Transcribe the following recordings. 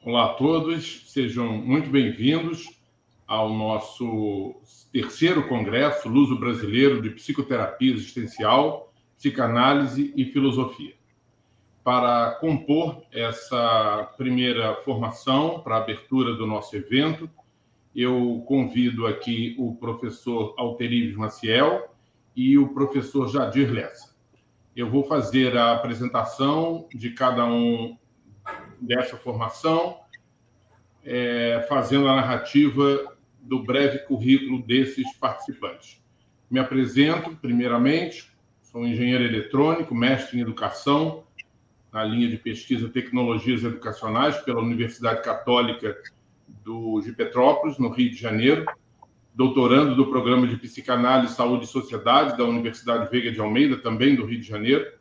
Olá a todos, sejam muito bem-vindos ao nosso terceiro Congresso Luso-Brasileiro de Psicoterapia Existencial, Psicanálise e Filosofia. Para compor essa primeira formação, para a abertura do nosso evento, eu convido aqui o professor Alterives Maciel e o professor Jadir Lessa. Eu vou fazer a apresentação de cada um dessa formação, fazendo a narrativa do breve currículo desses participantes. Me apresento, primeiramente, sou engenheiro eletrônico, mestre em educação, na linha de pesquisa Tecnologias Educacionais, pela Universidade Católica de Petrópolis, no Rio de Janeiro, doutorando do Programa de Psicanálise, Saúde e Sociedade, da Universidade Veiga de Almeida, também do Rio de Janeiro,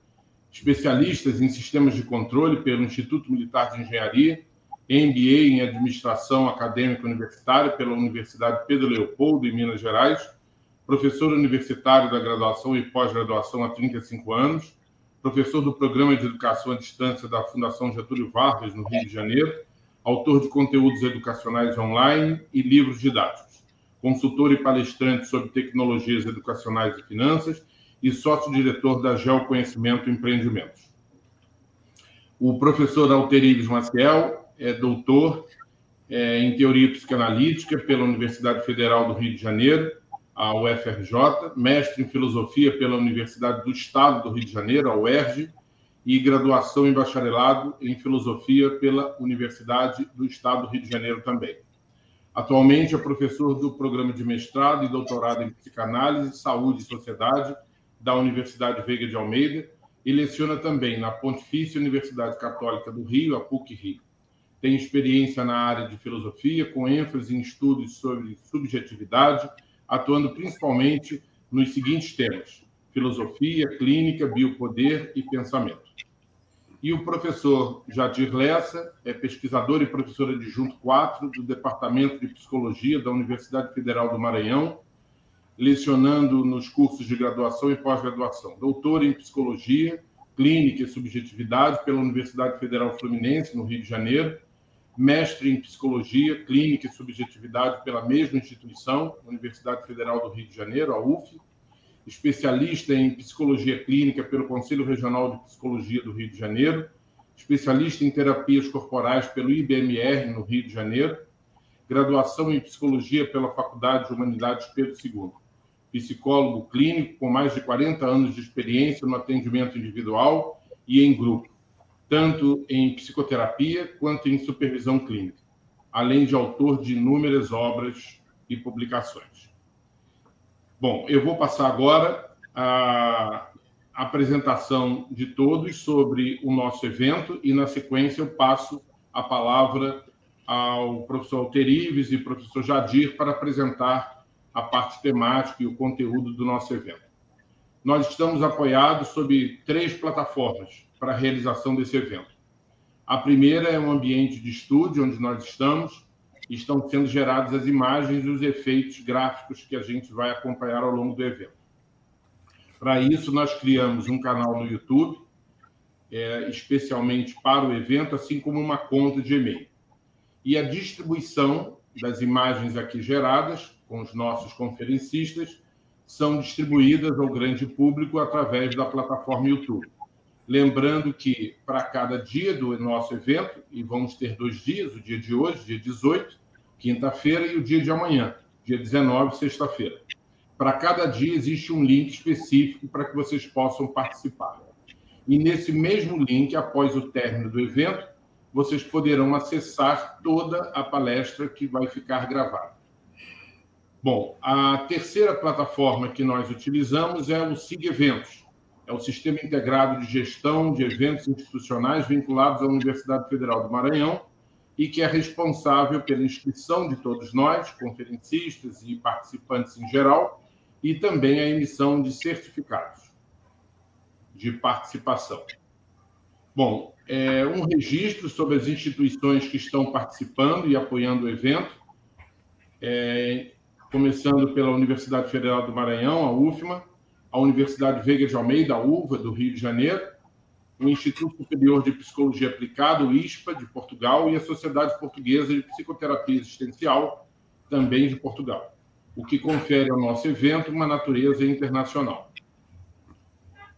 especialistas em sistemas de controle pelo Instituto Militar de Engenharia, MBA em Administração Acadêmica Universitária pela Universidade Pedro Leopoldo, em Minas Gerais, professor universitário da graduação e pós-graduação há 35 anos, professor do Programa de Educação à Distância da Fundação Getúlio Vargas, no Rio de Janeiro, autor de conteúdos educacionais online e livros didáticos, consultor e palestrante sobre tecnologias educacionais e finanças e sócio-diretor da Geoconhecimento e Empreendimentos. O professor Alterives Maciel é doutor em Teoria Psicanalítica pela Universidade Federal do Rio de Janeiro, a UFRJ, mestre em Filosofia pela Universidade do Estado do Rio de Janeiro, a UERJ, e graduação em Bacharelado em Filosofia pela Universidade do Estado do Rio de Janeiro também. Atualmente é professor do Programa de Mestrado e Doutorado em Psicanálise, Saúde e Sociedade da Universidade Veiga de Almeida e leciona também na Pontifícia Universidade Católica do Rio, a PUC-Rio. Tem experiência na área de filosofia, com ênfase em estudos sobre subjetividade, atuando principalmente nos seguintes temas: filosofia, clínica, biopoder e pensamento. E o professor Jadir Lessa é pesquisador e professor adjunto 4 do Departamento de Psicologia da Universidade Federal do Maranhão, lecionando nos cursos de graduação e pós-graduação. Doutor em Psicologia, Clínica e Subjetividade pela Universidade Federal Fluminense, no Rio de Janeiro, mestre em Psicologia, Clínica e Subjetividade pela mesma instituição, Universidade Federal do Rio de Janeiro, a UF, especialista em Psicologia Clínica pelo Conselho Regional de Psicologia do Rio de Janeiro, especialista em Terapias Corporais pelo IBMR, no Rio de Janeiro, graduação em Psicologia pela Faculdade de Humanidades Pedro II, psicólogo clínico com mais de 40 anos de experiência no atendimento individual e em grupo, tanto em psicoterapia quanto em supervisão clínica, além de autor de inúmeras obras e publicações. Bom, eu vou passar agora a apresentação de todos sobre o nosso evento e, na sequência, eu passo a palavra ao professor Alterives e professor Jadir para apresentar a parte temática e o conteúdo do nosso evento. Nós estamos apoiados sob 3 plataformas para a realização desse evento. A primeira é um ambiente de estúdio onde nós estamos, e estão sendo geradas as imagens e os efeitos gráficos que a gente vai acompanhar ao longo do evento. Para isso, nós criamos um canal no YouTube, especialmente para o evento, assim como uma conta de e-mail. E a distribuição das imagens aqui geradas, com os nossos conferencistas, são distribuídas ao grande público através da plataforma YouTube. Lembrando que, para cada dia do nosso evento, e vamos ter 2 dias, o dia de hoje, dia 18, quinta-feira, e o dia de amanhã, dia 19, sexta-feira. Para cada dia existe um link específico para que vocês possam participar. E nesse mesmo link, após o término do evento, vocês poderão acessar toda a palestra que vai ficar gravada. Bom, a terceira plataforma que nós utilizamos é o SIG Eventos. É o Sistema Integrado de Gestão de Eventos Institucionais vinculados à Universidade Federal do Maranhão e que é responsável pela inscrição de todos nós, conferencistas e participantes em geral, e também a emissão de certificados de participação. Bom, um registro sobre as instituições que estão participando e apoiando o evento, começando pela Universidade Federal do Maranhão, a UFMA, a Universidade Veiga de Almeida, a UVA, do Rio de Janeiro, o Instituto Superior de Psicologia Aplicada, o ISPA, de Portugal, e a Sociedade Portuguesa de Psicoterapia Existencial, também de Portugal, o que confere ao nosso evento uma natureza internacional.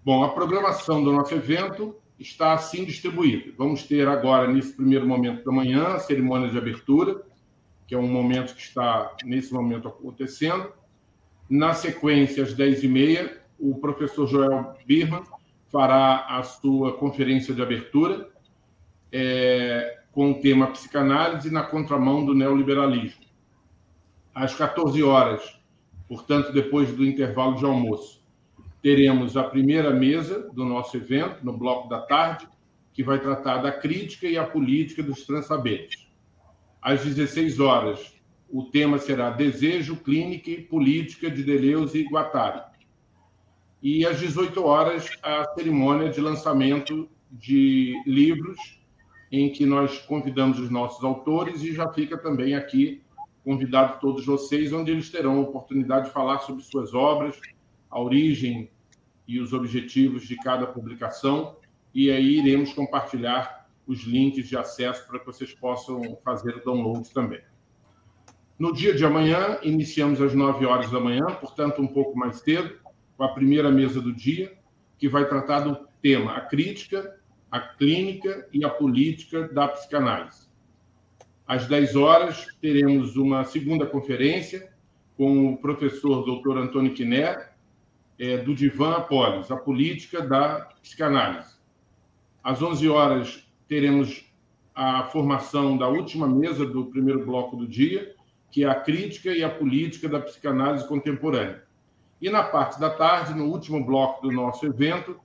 Bom, a programação do nosso evento está assim distribuída. Vamos ter agora, nesse primeiro momento da manhã, a cerimônia de abertura, que é um momento que está, nesse momento, acontecendo. Na sequência, às 10h30, o professor Joel Birman fará a sua conferência de abertura, com o tema psicanálise na contramão do neoliberalismo. Às 14 horas, portanto, depois do intervalo de almoço, teremos a primeira mesa do nosso evento, no bloco da tarde, que vai tratar da crítica e a política dos transsaberes. Às 16 horas, o tema será Desejo, Clínica e Política de Deleuze e Guattari. E às 18 horas, a cerimônia de lançamento de livros, em que nós convidamos os nossos autores, e já fica também aqui convidado todos vocês, onde eles terão a oportunidade de falar sobre suas obras, a origem e os objetivos de cada publicação, e aí iremos compartilhar os links de acesso para que vocês possam fazer o download também. No dia de amanhã, iniciamos às 9 horas da manhã, portanto, um pouco mais cedo, com a primeira mesa do dia, que vai tratar do tema a crítica, a clínica e a política da psicanálise. Às 10 horas, teremos uma segunda conferência com o professor Dr. Antônio Quiner, do Divã Apolis, a política da psicanálise. Às 11 horas, teremos a formação da última mesa do primeiro bloco do dia, que é a crítica e a política da psicanálise contemporânea. E na parte da tarde, no último bloco do nosso evento,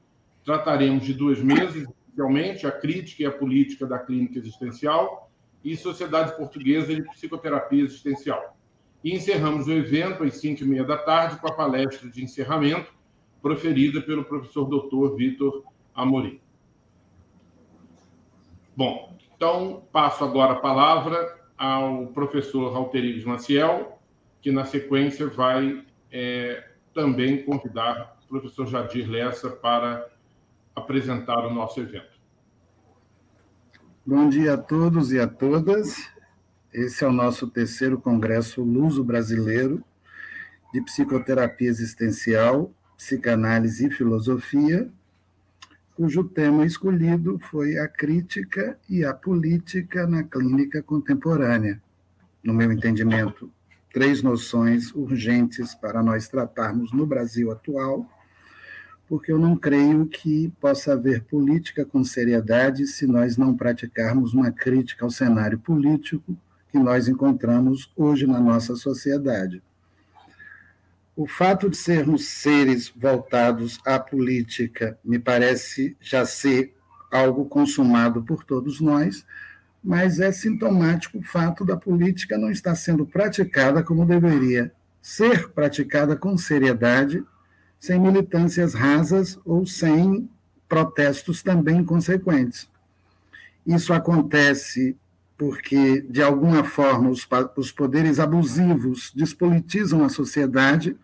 trataremos de duas mesas, inicialmente, a crítica e a política da clínica existencial e Sociedade Portuguesa de Psicoterapia Existencial. E encerramos o evento às 5h30 da tarde com a palestra de encerramento proferida pelo professor Dr. Vitor Amorim. Bom, então passo agora a palavra ao professor Alterives Maciel, que na sequência vai também convidar o professor Jadir Lessa para apresentar o nosso evento. Bom dia a todos e a todas. Esse é o nosso terceiro Congresso Luso-Brasileiro de Psicoterapia Existencial, Psicanálise e Filosofia, cujo tema escolhido foi a crítica e a política na clínica contemporânea. No meu entendimento, 3 noções urgentes para nós tratarmos no Brasil atual, porque eu não creio que possa haver política com seriedade se nós não praticarmos uma crítica ao cenário político que nós encontramos hoje na nossa sociedade. O fato de sermos seres voltados à política me parece já ser algo consumado por todos nós, mas é sintomático o fato da política não estar sendo praticada como deveria ser praticada com seriedade, sem militâncias rasas ou sem protestos também consequentes. Isso acontece porque, de alguma forma, os poderes abusivos despolitizam a sociedade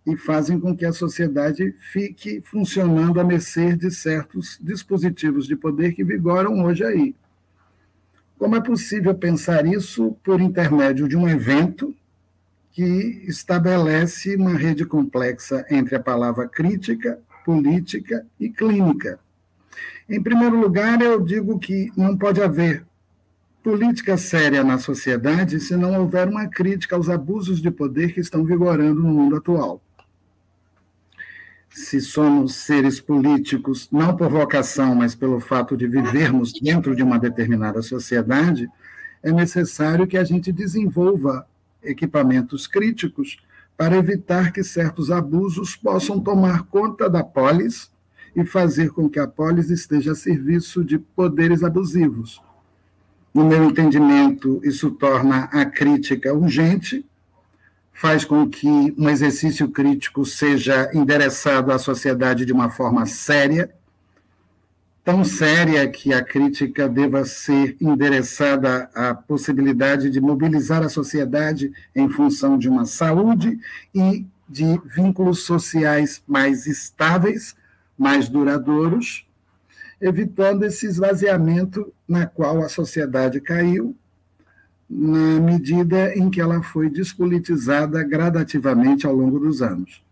e fazem com que a sociedade fique funcionando à mercê de certos dispositivos de poder que vigoram hoje aí. Como é possível pensar isso por intermédio de um evento que estabelece uma rede complexa entre a palavra crítica, política e clínica? Em primeiro lugar, eu digo que não pode haver política séria na sociedade se não houver uma crítica aos abusos de poder que estão vigorando no mundo atual. Se somos seres políticos, não por vocação, mas pelo fato de vivermos dentro de uma determinada sociedade, é necessário que a gente desenvolva equipamentos críticos para evitar que certos abusos possam tomar conta da polis e fazer com que a polis esteja a serviço de poderes abusivos. No meu entendimento, isso torna a crítica urgente, faz com que um exercício crítico seja endereçado à sociedade de uma forma séria, tão séria que a crítica deva ser endereçada à possibilidade de mobilizar a sociedade em função de uma saúde e de vínculos sociais mais estáveis, mais duradouros, evitando esse esvaziamento na qual a sociedade caiu, na medida em que ela foi despolitizada gradativamente ao longo dos anos.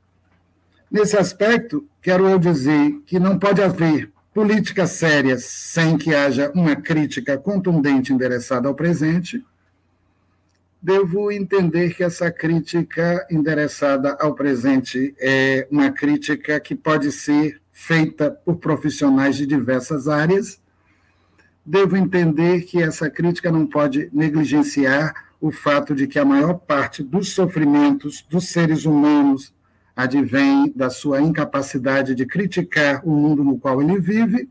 Nesse aspecto, quero eu dizer que não pode haver política séria sem que haja uma crítica contundente endereçada ao presente. Devo entender que essa crítica endereçada ao presente é uma crítica que pode ser feita por profissionais de diversas áreas. Devo entender que essa crítica não pode negligenciar o fato de que a maior parte dos sofrimentos dos seres humanos advém da sua incapacidade de criticar o mundo no qual ele vive.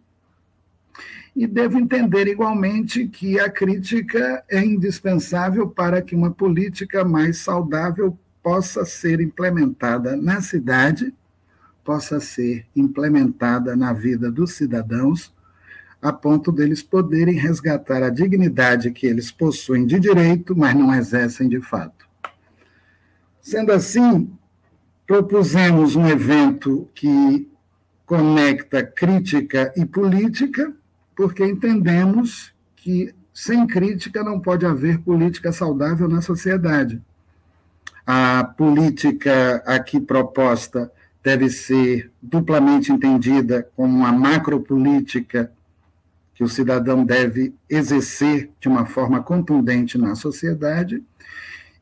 E devo entender igualmente que a crítica é indispensável para que uma política mais saudável possa ser implementada na cidade, possa ser implementada na vida dos cidadãos, a ponto deles poderem resgatar a dignidade que eles possuem de direito, mas não exercem de fato. Sendo assim, propusemos um evento que conecta crítica e política, porque entendemos que sem crítica não pode haver política saudável na sociedade. A política aqui proposta deve ser duplamente entendida como uma macropolítica que o cidadão deve exercer de uma forma contundente na sociedade,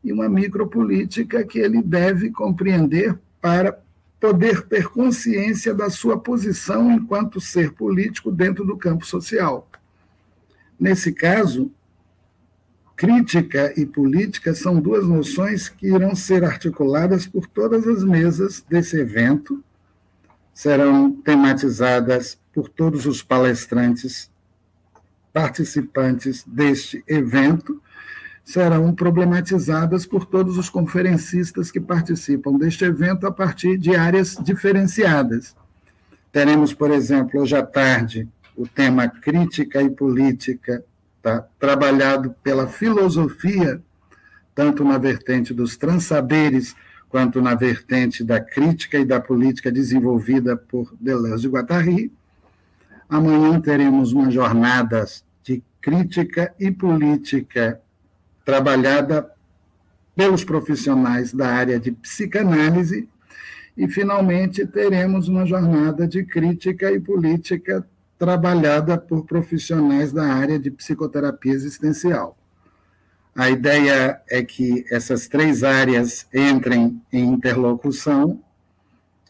e uma micropolítica que ele deve compreender para poder ter consciência da sua posição enquanto ser político dentro do campo social. Nesse caso, crítica e política são duas noções que irão ser articuladas por todas as mesas desse evento, serão tematizadas por todos os palestrantes participantes deste evento, serão problematizadas por todos os conferencistas que participam deste evento a partir de áreas diferenciadas. Teremos, por exemplo, hoje à tarde, o tema crítica e política, trabalhado pela filosofia, tanto na vertente dos transsaberes, quanto na vertente da crítica e da política desenvolvida por Deleuze de Guattari. Amanhã teremos uma jornada de crítica e política trabalhada pelos profissionais da área de psicanálise, e, finalmente, teremos uma jornada de crítica e política trabalhada por profissionais da área de psicoterapia existencial. A ideia é que essas três áreas entrem em interlocução.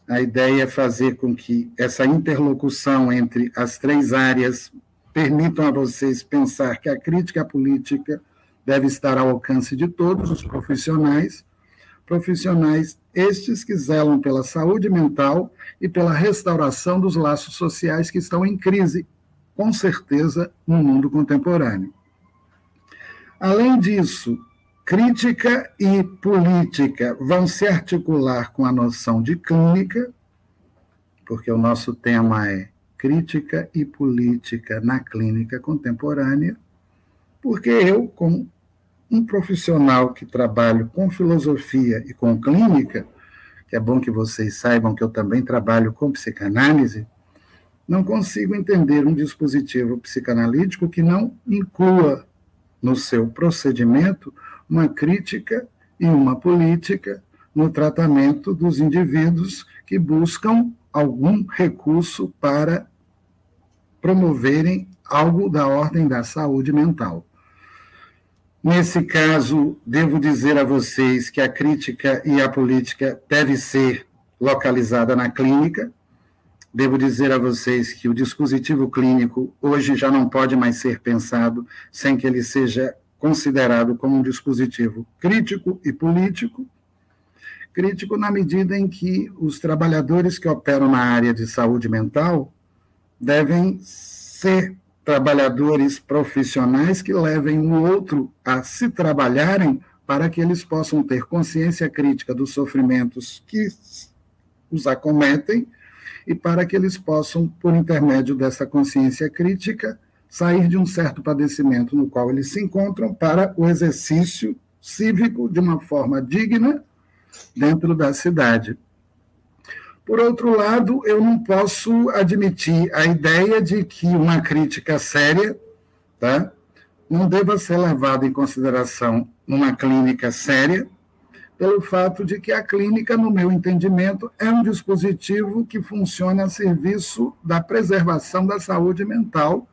A ideia é fazer com que essa interlocução entre as três áreas permitam a vocês pensar que a crítica política deve estar ao alcance de todos os profissionais estes que zelam pela saúde mental e pela restauração dos laços sociais que estão em crise, com certeza, no mundo contemporâneo. Além disso, crítica e política vão se articular com a noção de clínica, porque o nosso tema é crítica e política na clínica contemporânea, porque eu, como um profissional que trabalho com filosofia e com clínica, que é bom que vocês saibam que eu também trabalho com psicanálise, não consigo entender um dispositivo psicanalítico que não inclua no seu procedimento uma crítica e uma política no tratamento dos indivíduos que buscam algum recurso para promoverem algo da ordem da saúde mental. Nesse caso, devo dizer a vocês que a crítica e a política deve ser localizada na clínica. Devo dizer a vocês que o dispositivo clínico hoje já não pode mais ser pensado sem que ele seja considerado como um dispositivo crítico e político. Crítico na medida em que os trabalhadores que operam na área de saúde mental devem ser trabalhadores profissionais que levem o outro a se trabalharem para que eles possam ter consciência crítica dos sofrimentos que os acometem e para que eles possam, por intermédio dessa consciência crítica, sair de um certo padecimento no qual eles se encontram para o exercício cívico de uma forma digna dentro da cidade. Por outro lado, eu não posso admitir a ideia de que uma crítica séria, tá, não deva ser levada em consideração numa clínica séria, pelo fato de que a clínica, no meu entendimento, é um dispositivo que funciona a serviço da preservação da saúde mental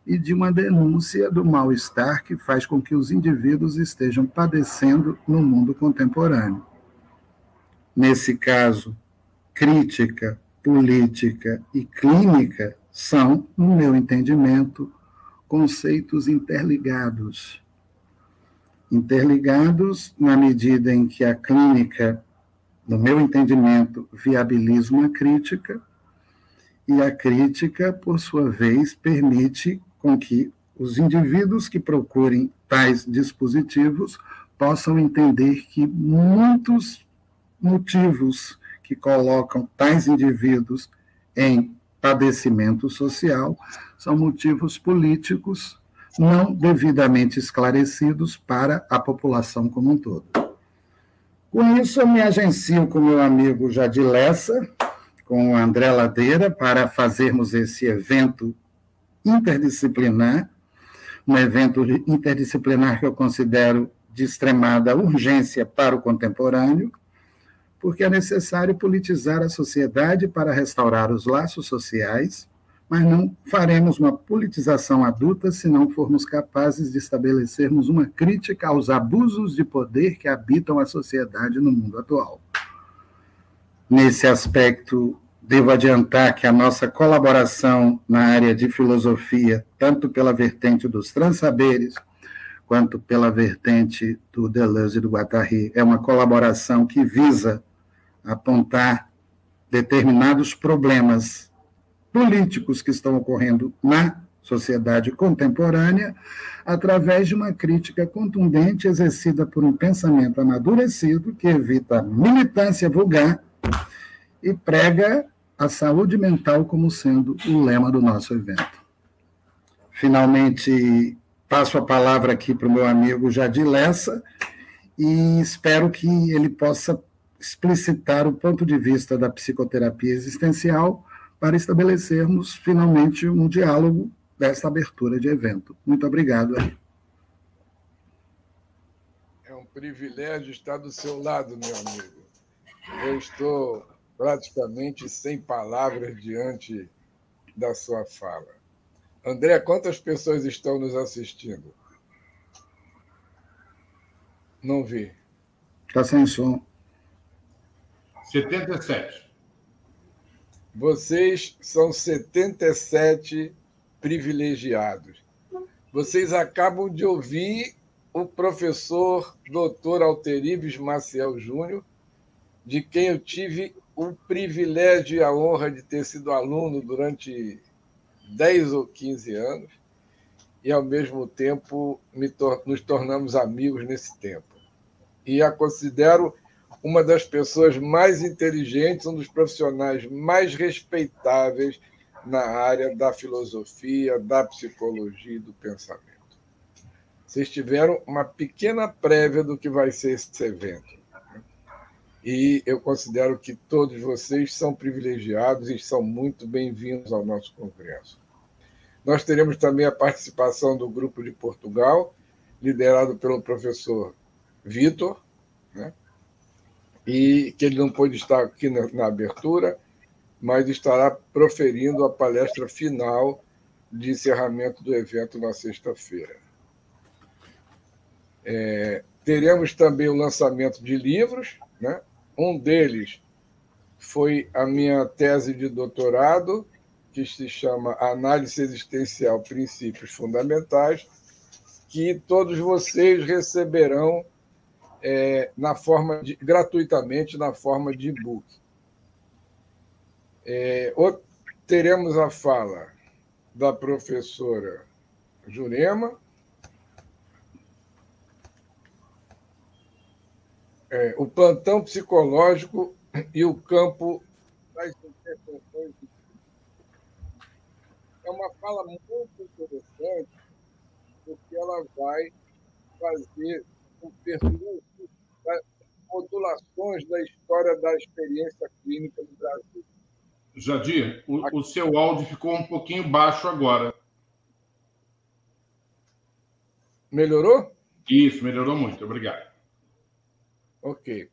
e de uma denúncia do mal-estar que faz com que os indivíduos estejam padecendo no mundo contemporâneo. Nesse caso, crítica, política e clínica são, no meu entendimento, conceitos interligados. Interligados na medida em que a clínica, no meu entendimento, viabiliza uma crítica, e a crítica, por sua vez, permite com que os indivíduos que procurem tais dispositivos possam entender que muitos motivos que colocam tais indivíduos em padecimento social são motivos políticos não devidamente esclarecidos para a população como um todo. Com isso, eu me agencio com meu amigo Jadir Lessa, com o André Ladeira, para fazermos esse evento interdisciplinar, um evento interdisciplinar que eu considero de extremada urgência para o contemporâneo, porque é necessário politizar a sociedade para restaurar os laços sociais, mas não faremos uma politização adulta se não formos capazes de estabelecermos uma crítica aos abusos de poder que habitam a sociedade no mundo atual. Nesse aspecto, devo adiantar que a nossa colaboração na área de filosofia, tanto pela vertente dos transsaberes, quanto pela vertente do Deleuze e do Guattari, é uma colaboração que visa apontar determinados problemas políticos que estão ocorrendo na sociedade contemporânea, através de uma crítica contundente exercida por um pensamento amadurecido que evita a militância vulgar e prega a saúde mental como sendo o lema do nosso evento. Finalmente, passo a palavra aqui para o meu amigo Jadir Lessa e espero que ele possa explicitar o ponto de vista da psicoterapia existencial para estabelecermos, finalmente, um diálogo dessa abertura de evento. Muito obrigado. É um privilégio estar do seu lado, meu amigo. Eu estou praticamente sem palavras diante da sua fala. André, quantas pessoas estão nos assistindo? Não vi. Está sem som. 77. Vocês são 77 privilegiados. Vocês acabam de ouvir o professor Dr. Alterives Maciel Júnior, de quem eu tive o privilégio e a honra de ter sido aluno durante 10 ou 15 anos, e, ao mesmo tempo, nos tornamos amigos nesse tempo. E a considero uma das pessoas mais inteligentes, um dos profissionais mais respeitáveis na área da filosofia, da psicologia e do pensamento. Vocês tiveram uma pequena prévia do que vai ser esse evento. E eu considero que todos vocês são privilegiados e são muito bem-vindos ao nosso congresso. Nós teremos também a participação do Grupo de Portugal, liderado pelo professor Vitor, né? E que ele não pôde estar aqui na abertura, mas estará proferindo a palestra final de encerramento do evento na sexta-feira. Teremos também o lançamento de livros, né? Um deles foi a minha tese de doutorado, que se chama Análise Existencial, Princípios Fundamentais, que todos vocês receberão gratuitamente na forma de e-book. Teremos a fala da professora Jurema, o plantão psicológico e o campo das interpretações. É uma fala muito interessante, porque ela vai fazer um perfil, vai modulações da história da experiência clínica no Brasil. Jadir, o seu áudio ficou um pouquinho baixo agora. Melhorou? Isso, melhorou muito, obrigado. Ok.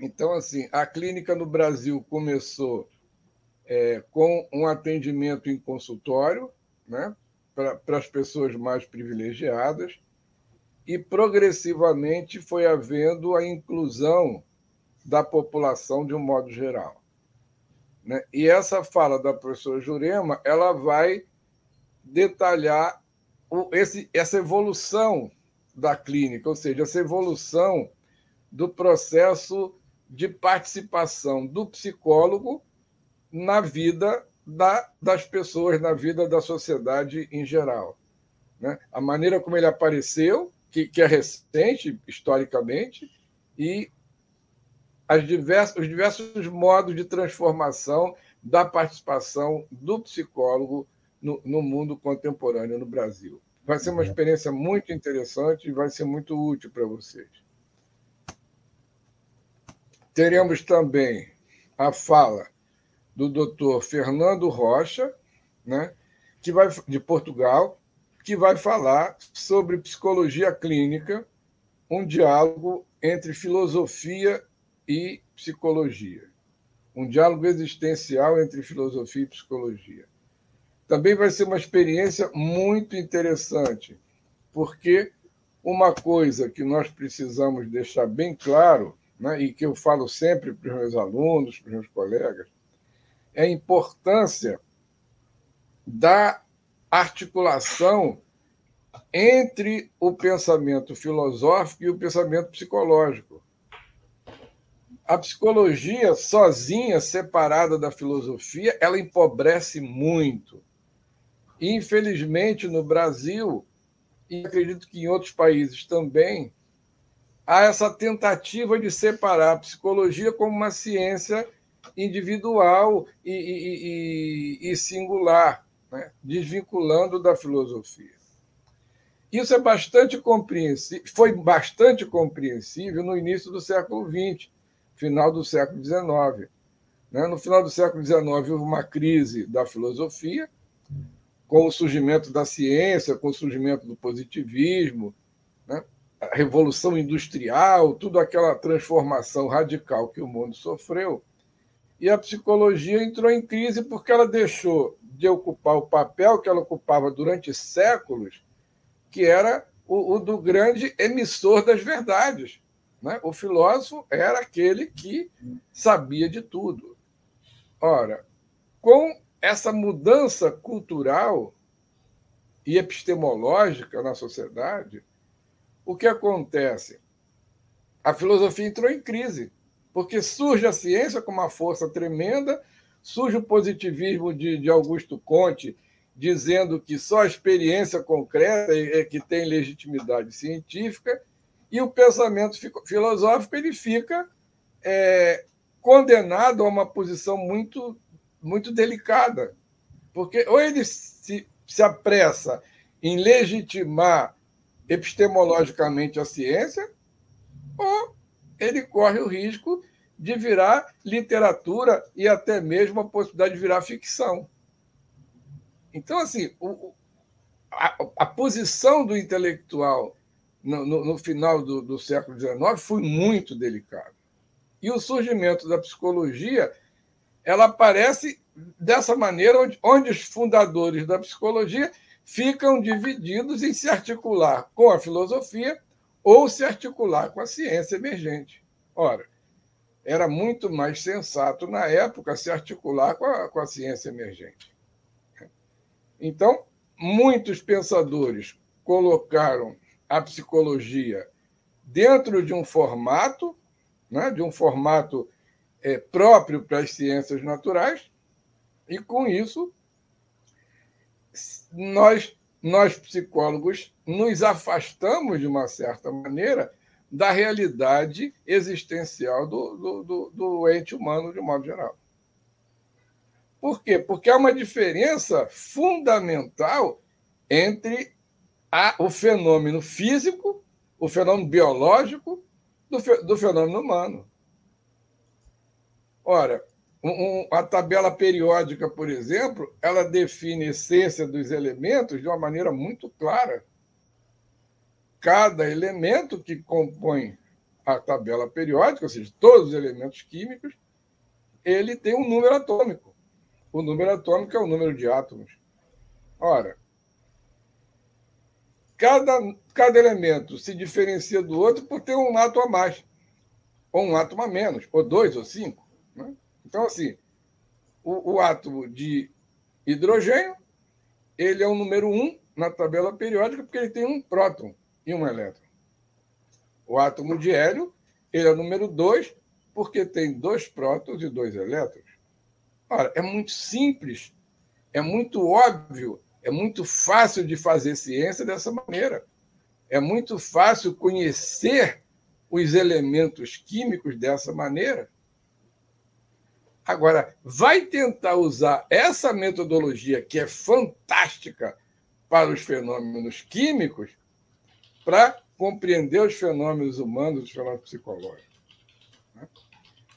Então, assim, a clínica no Brasil começou com um atendimento em consultório, né, para as pessoas mais privilegiadas, e progressivamente foi havendo a inclusão da população de um modo geral, né? E essa fala da professora Jurema, ela vai detalhar essa evolução da clínica, ou seja, essa evolução do processo de participação do psicólogo na vida das pessoas, na vida da sociedade em geral, né? A maneira como ele apareceu, que é recente, historicamente, e os diversos modos de transformação da participação do psicólogo no mundo contemporâneo no Brasil. Vai ser uma experiência muito interessante e vai ser muito útil para vocês. Teremos também a fala do Dr. Fernando Rocha, né, de Portugal, que vai falar sobre psicologia clínica, um diálogo entre filosofia e psicologia. Um diálogo existencial entre filosofia e psicologia. Também vai ser uma experiência muito interessante, porque uma coisa que nós precisamos deixar bem claro, né, e que eu falo sempre para os meus alunos, para os meus colegas, é a importância da articulação entre o pensamento filosófico e o pensamento psicológico. A psicologia, sozinha, separada da filosofia, ela empobrece muito. E, infelizmente, no Brasil, e acredito que em outros países também, há essa tentativa de separar a psicologia como uma ciência individual e singular, né, desvinculando da filosofia. Isso é foi bastante compreensível no início do século XX, final do século XIX. No final do século XIX, houve uma crise da filosofia, com o surgimento da ciência, com o surgimento do positivismo, né, a Revolução Industrial, toda aquela transformação radical que o mundo sofreu. E a psicologia entrou em crise porque ela deixou de ocupar o papel que ela ocupava durante séculos, que era o do grande emissor das verdades, né? O filósofo era aquele que sabia de tudo. Ora, com essa mudança cultural e epistemológica na sociedade, o que acontece? A filosofia entrou em crise, porque surge a ciência com uma força tremenda, surge o positivismo de Augusto Comte, dizendo que só a experiência concreta é que tem legitimidade científica, e o pensamento filosófico ele fica condenado a uma posição muito, muito delicada, porque ou ele se apressa em legitimar epistemologicamente a ciência, ou ele corre o risco de virar literatura e até mesmo a possibilidade de virar ficção. Então, assim, a posição do intelectual no final do século XIX foi muito delicada. E o surgimento da psicologia, ela aparece dessa maneira, onde os fundadores da psicologia ficam divididos em se articular com a filosofia ou se articular com a ciência emergente. Ora, era muito mais sensato, na época, se articular com a ciência emergente. Então, muitos pensadores colocaram a psicologia dentro de um formato, né, de um formato próprio para as ciências naturais, e, com isso, nós psicólogos nos afastamos, de uma certa maneira, da realidade existencial do ente humano, de modo geral. Por quê? Porque há uma diferença fundamental entre o fenômeno físico, o fenômeno biológico do fenômeno humano. Ora, a tabela periódica, por exemplo, ela define a essência dos elementos de uma maneira muito clara. Cada elemento que compõe a tabela periódica, ou seja, todos os elementos químicos, ele tem um número atômico. O número atômico é o número de átomos. Ora, cada elemento se diferencia do outro por ter um átomo a mais, ou um átomo a menos, ou 2 ou 5. Né? Então, assim, o átomo de hidrogênio, ele é o número 1 na tabela periódica porque ele tem um próton e um elétron. O átomo de hélio, ele é o número 2 porque tem 2 prótons e 2 elétrons. Ora, é muito simples, é muito óbvio, é muito fácil de fazer ciência dessa maneira. É muito fácil conhecer os elementos químicos dessa maneira. Agora, vai tentar usar essa metodologia, que é fantástica para os fenômenos químicos, para compreender os fenômenos humanos, os fenômenos psicológicos.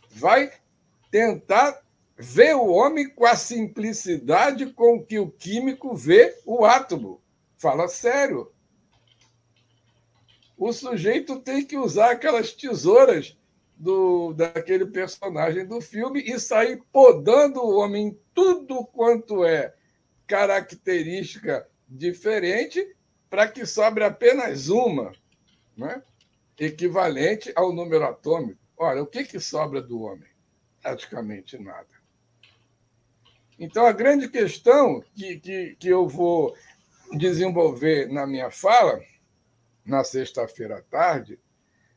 Vai tentar ver o homem com a simplicidade com que o químico vê o átomo. Fala sério. O sujeito tem que usar aquelas tesouras daquele personagem do filme e sair podando o homem em tudo quanto é característica diferente para que sobre apenas uma, né? Equivalente ao número atômico. Olha, o que sobra do homem? Praticamente nada. Então, a grande questão que eu vou desenvolver na minha fala, na sexta-feira à tarde,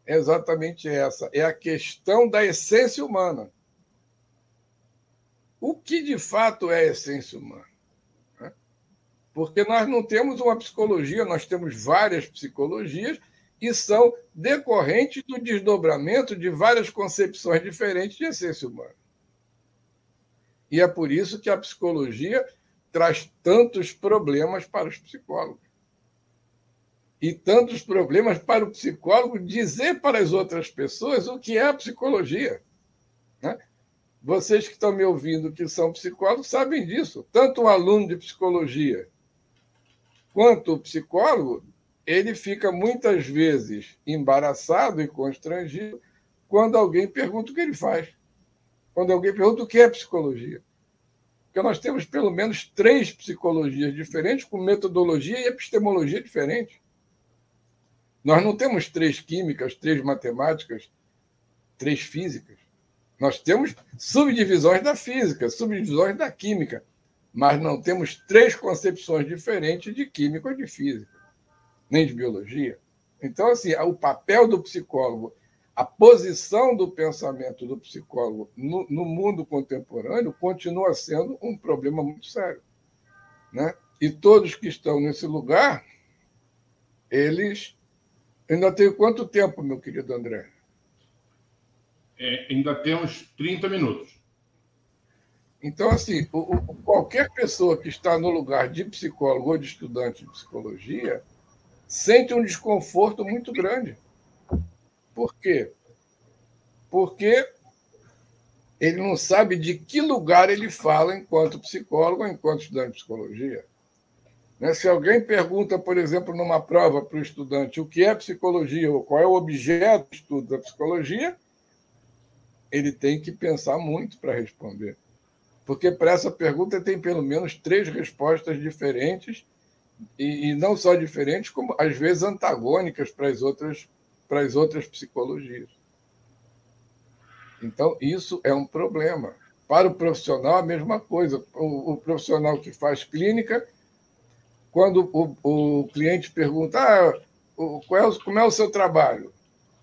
é exatamente essa. É a questão da essência humana. O que, de fato, é a essência humana? Porque nós não temos uma psicologia, nós temos várias psicologias e são decorrentes do desdobramento de várias concepções diferentes de essência humana. E é por isso que a psicologia traz tantos problemas para os psicólogos. E tantos problemas para o psicólogo dizer para as outras pessoas o que é a psicologia. Né? Vocês que estão me ouvindo, que são psicólogos, sabem disso. Tanto o aluno de psicologia quanto o psicólogo, ele fica muitas vezes embaraçado e constrangido quando alguém pergunta o que ele faz. Quando alguém pergunta o que é psicologia. Porque nós temos pelo menos 3 psicologias diferentes, com metodologia e epistemologia diferentes. Nós não temos 3 químicas, 3 matemáticas, 3 físicas. Nós temos subdivisões da física, subdivisões da química, mas não temos 3 concepções diferentes de química ou de física, nem de biologia. Então, assim, o papel do psicólogo, a posição do pensamento do psicólogo no mundo contemporâneo continua sendo um problema muito sério. Né? E todos que estão nesse lugar, eles... Ainda tem quanto tempo, meu querido André? Ainda temos 30 minutos. Então, assim, qualquer pessoa que está no lugar de psicólogo ou de estudante de psicologia sente um desconforto muito grande. Por quê? Porque ele não sabe de que lugar ele fala enquanto psicólogo ou enquanto estudante de psicologia. Se alguém pergunta, por exemplo, numa prova para o estudante o que é psicologia ou qual é o objeto do estudo da psicologia, ele tem que pensar muito para responder. Porque para essa pergunta tem pelo menos 3 respostas diferentes, e não só diferentes, como às vezes antagônicas para as outras psicologias. Então, isso é um problema. Para o profissional, a mesma coisa. O profissional que faz clínica, quando o cliente pergunta como é o seu trabalho,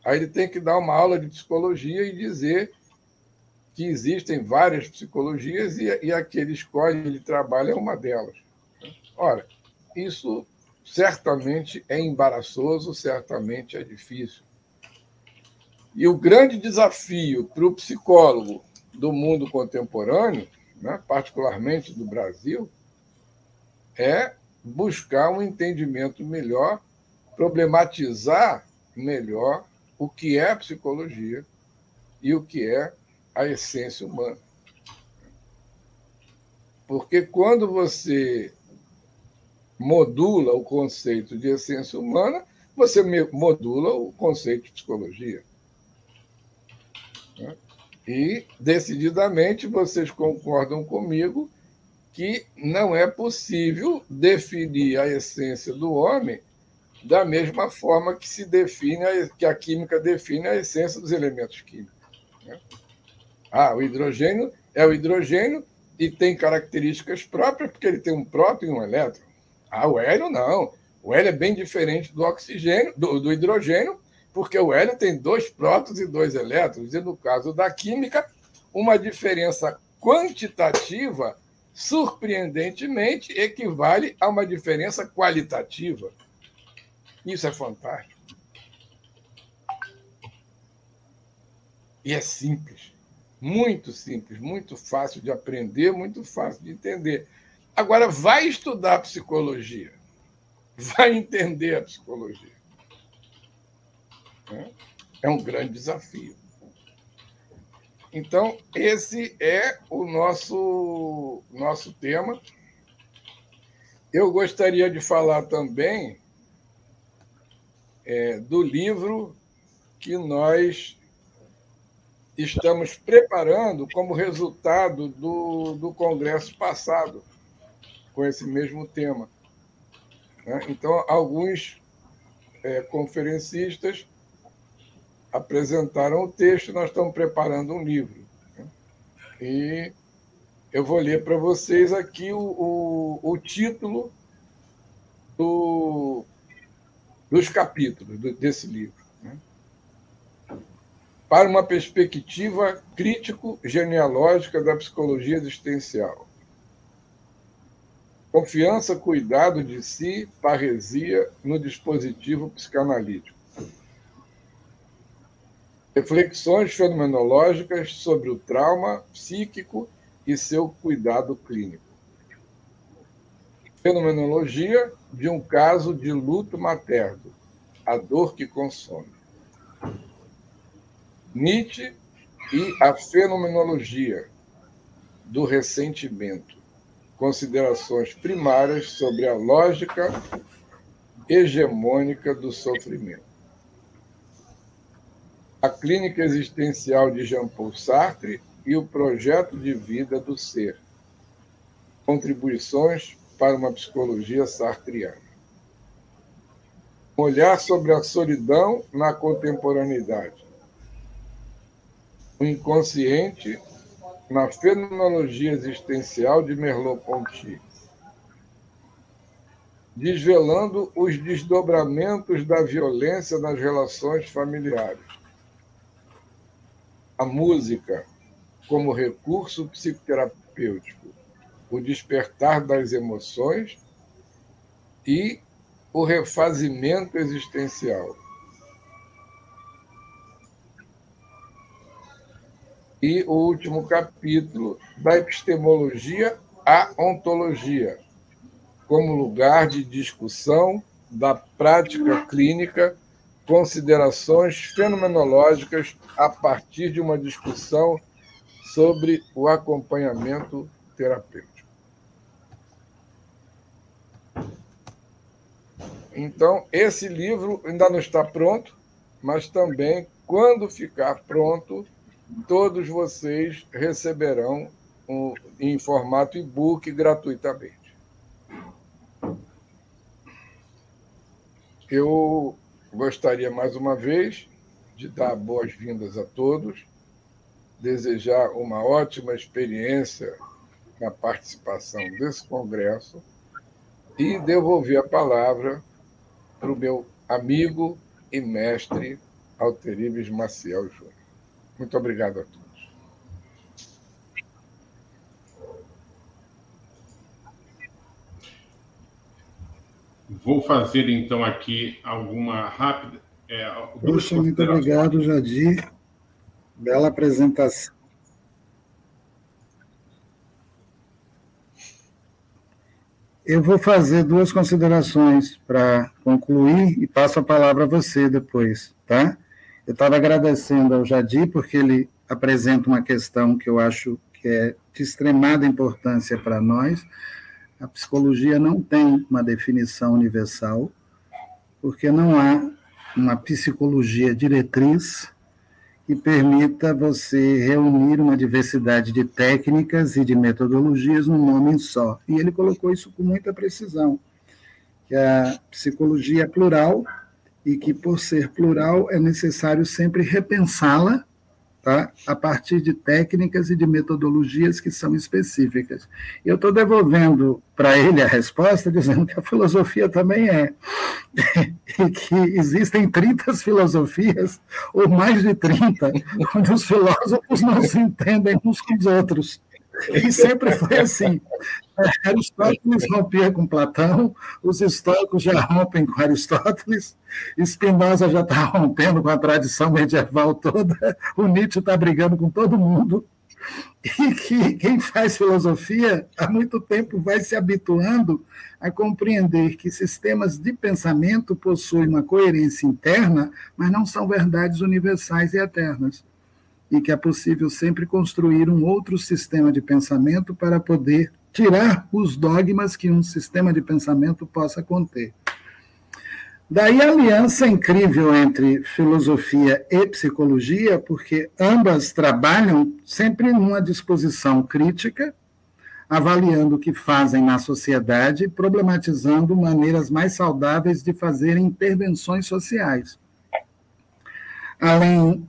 aí ele tem que dar uma aula de psicologia e dizer que existem várias psicologias e a que ele escolhe, ele trabalha é uma delas. Ora, isso certamente é embaraçoso, certamente é difícil. E o grande desafio para o psicólogo do mundo contemporâneo, né, particularmente do Brasil, é buscar um entendimento melhor, problematizar melhor o que é a psicologia e o que é a essência humana. Porque quando você modula o conceito de essência humana, você modula o conceito de psicologia. E, decididamente, vocês concordam comigo que não é possível definir a essência do homem da mesma forma que se define, que a química define a essência dos elementos químicos. O hidrogênio é o hidrogênio e tem características próprias, porque ele tem um próton e um elétron. O hélio não. O hélio é bem diferente do oxigênio, do hidrogênio, porque o hélio tem 2 prótons e 2 elétrons. E, no caso da química, uma diferença quantitativa, surpreendentemente, equivale a uma diferença qualitativa. Isso é fantástico. E é simples. Muito simples, muito fácil de aprender, muito fácil de entender. Agora, vai estudar psicologia. Vai entender a psicologia. É um grande desafio. Então, esse é o nosso tema. Eu gostaria de falar também do livro que nós estamos preparando como resultado do congresso passado, com esse mesmo tema. Então, alguns conferencistas apresentaram o texto, nós estamos preparando um livro. E eu vou ler para vocês aqui o título dos capítulos desse livro. Para uma perspectiva crítico-genealógica da psicologia existencial. Confiança, cuidado de si, parresia no dispositivo psicanalítico. Reflexões fenomenológicas sobre o trauma psíquico e seu cuidado clínico. Fenomenologia de um caso de luto materno, a dor que consome. Nietzsche e a fenomenologia do ressentimento. Considerações primárias sobre a lógica hegemônica do sofrimento. A clínica existencial de Jean-Paul Sartre e o projeto de vida do ser. Contribuições para uma psicologia sartriana. Um olhar sobre a solidão na contemporaneidade. O inconsciente na fenomenologia existencial de Merleau-Ponty. Desvelando os desdobramentos da violência nas relações familiares. A música como recurso psicoterapêutico, o despertar das emoções e o refazimento existencial. E o último capítulo, da epistemologia à ontologia, como lugar de discussão da prática clínica, considerações fenomenológicas a partir de uma discussão sobre o acompanhamento terapêutico. Então, esse livro ainda não está pronto, mas também, quando ficar pronto, todos vocês receberão em formato e-book gratuitamente. Eu gostaria, mais uma vez, de dar boas-vindas a todos, desejar uma ótima experiência na participação desse congresso e devolver a palavra para o meu amigo e mestre Alteribes Maciel Júnior. Muito obrigado a todos. Vou fazer, então, aqui alguma rápida... Poxa, muito obrigado, Jadir. Bela apresentação. Eu vou fazer 2 considerações para concluir e passo a palavra a você depois, tá? Eu estava agradecendo ao Jadir, porque ele apresenta uma questão que eu acho que é de extremada importância para nós. A psicologia não tem uma definição universal, porque não há uma psicologia diretriz que permita você reunir uma diversidade de técnicas e de metodologias num nome só. E ele colocou isso com muita precisão, que a psicologia é plural e que, por ser plural, é necessário sempre repensá-la, tá? A partir de técnicas e de metodologias que são específicas. Eu estou devolvendo para ele a resposta, dizendo que a filosofia também é, e que existem 30 filosofias, ou mais de 30, onde os filósofos não se entendem uns com os outros. E sempre foi assim. Aristóteles rompia com Platão, os estoicos já rompem com Aristóteles, Spinoza já está rompendo com a tradição medieval toda, o Nietzsche está brigando com todo mundo, e que quem faz filosofia há muito tempo vai se habituando a compreender que sistemas de pensamento possuem uma coerência interna, mas não são verdades universais e eternas, e que é possível sempre construir um outro sistema de pensamento para poder tirar os dogmas que um sistema de pensamento possa conter. Daí a aliança incrível entre filosofia e psicologia, porque ambas trabalham sempre numa disposição crítica, avaliando o que fazem na sociedade, problematizando maneiras mais saudáveis de fazer intervenções sociais. Além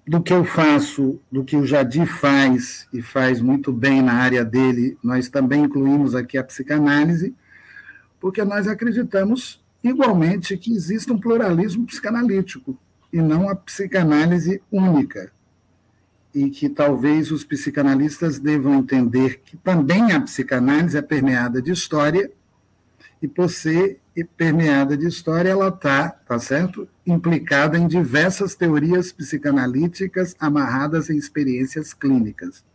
do que eu faço, do que o Jadir faz, e faz muito bem na área dele, nós também incluímos aqui a psicanálise, porque nós acreditamos igualmente que existe um pluralismo psicanalítico, e não a psicanálise única, e que talvez os psicanalistas devam entender que também a psicanálise é permeada de história, e por ser permeada de história, ela está, tá certo? Implicada em diversas teorias psicanalíticas amarradas em experiências clínicas.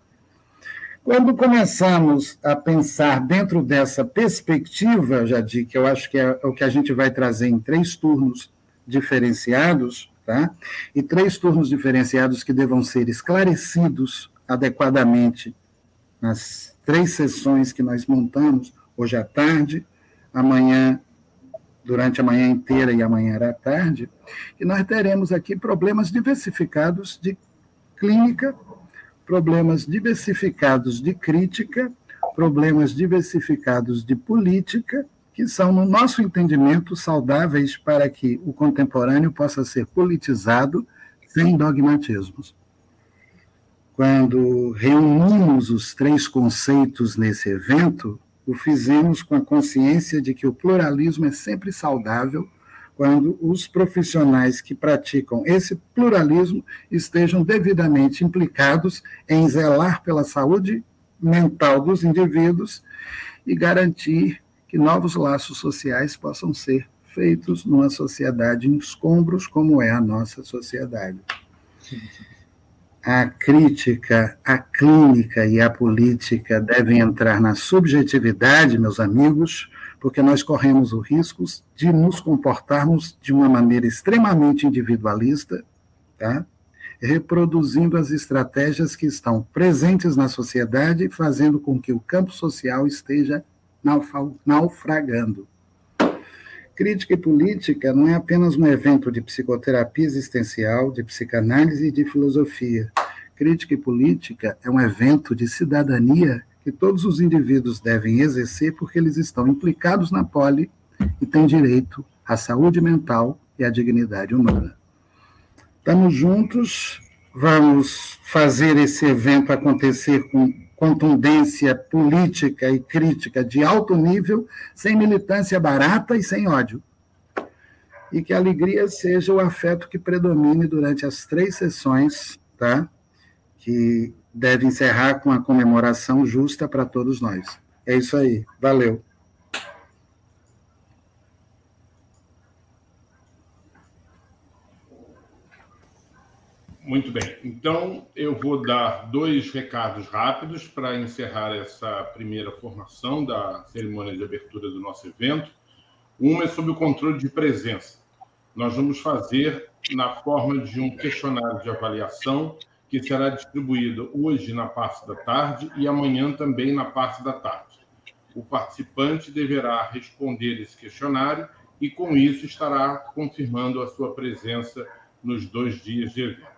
Quando começamos a pensar dentro dessa perspectiva, Jadir, que eu acho que é o que a gente vai trazer em 3 turnos diferenciados, tá? E 3 turnos diferenciados que devam ser esclarecidos adequadamente nas 3 sessões que nós montamos, hoje à tarde, amanhã, durante a manhã inteira e amanhã à tarde, e nós teremos aqui problemas diversificados de clínica, problemas diversificados de crítica, problemas diversificados de política, que são, no nosso entendimento, saudáveis para que o contemporâneo possa ser politizado sem dogmatismos. Quando reunimos os 3 conceitos nesse evento, o fizemos com a consciência de que o pluralismo é sempre saudável quando os profissionais que praticam esse pluralismo estejam devidamente implicados em zelar pela saúde mental dos indivíduos e garantir que novos laços sociais possam ser feitos numa sociedade em escombros como é a nossa sociedade. A crítica, a clínica e a política devem entrar na subjetividade, meus amigos, porque nós corremos o risco de nos comportarmos de uma maneira extremamente individualista, tá? Reproduzindo as estratégias que estão presentes na sociedade, fazendo com que o campo social esteja naufragando. Crítica e política não é apenas um evento de psicoterapia existencial, de psicanálise e de filosofia. Crítica e política é um evento de cidadania que todos os indivíduos devem exercer porque eles estão implicados na poli e têm direito à saúde mental e à dignidade humana. Estamos juntos, vamos fazer esse evento acontecer com contundência política e crítica de alto nível, sem militância barata e sem ódio. E que a alegria seja o afeto que predomine durante as 3 sessões, tá? Que deve encerrar com a comemoração justa para todos nós. É isso aí. Valeu. Muito bem. Então, eu vou dar 2 recados rápidos para encerrar essa primeira formação da cerimônia de abertura do nosso evento. Uma é sobre o controle de presença. nós vamos fazer na forma de um questionário de avaliação que será distribuído hoje na parte da tarde e amanhã também na parte da tarde. O participante deverá responder esse questionário e, com isso, estará confirmando a sua presença nos 2 dias de evento.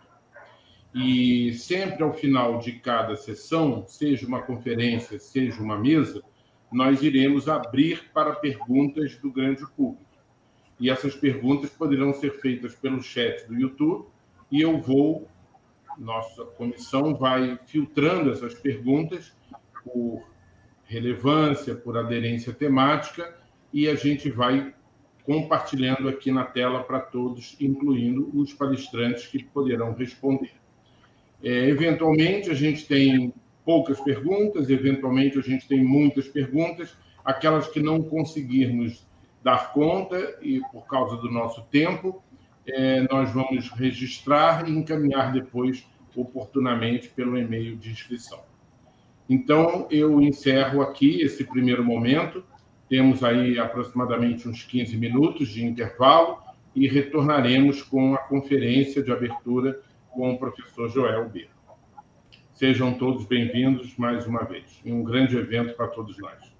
E sempre ao final de cada sessão, seja uma conferência, seja uma mesa, nós iremos abrir para perguntas do grande público. E essas perguntas poderão ser feitas pelo chat do YouTube e nossa comissão vai filtrando essas perguntas por relevância, por aderência temática, e a gente vai compartilhando aqui na tela para todos, incluindo os palestrantes que poderão responder. Eventualmente, a gente tem poucas perguntas, eventualmente, a gente tem muitas perguntas. Aquelas que não conseguirmos dar conta, e por causa do nosso tempo, nós vamos registrar e encaminhar depois, oportunamente, pelo e-mail de inscrição. Então, eu encerro aqui esse primeiro momento. Temos aí aproximadamente uns 15 minutos de intervalo e retornaremos com a conferência de abertura com o professor Joel B. Sejam todos bem-vindos mais uma vez. Um grande evento para todos nós.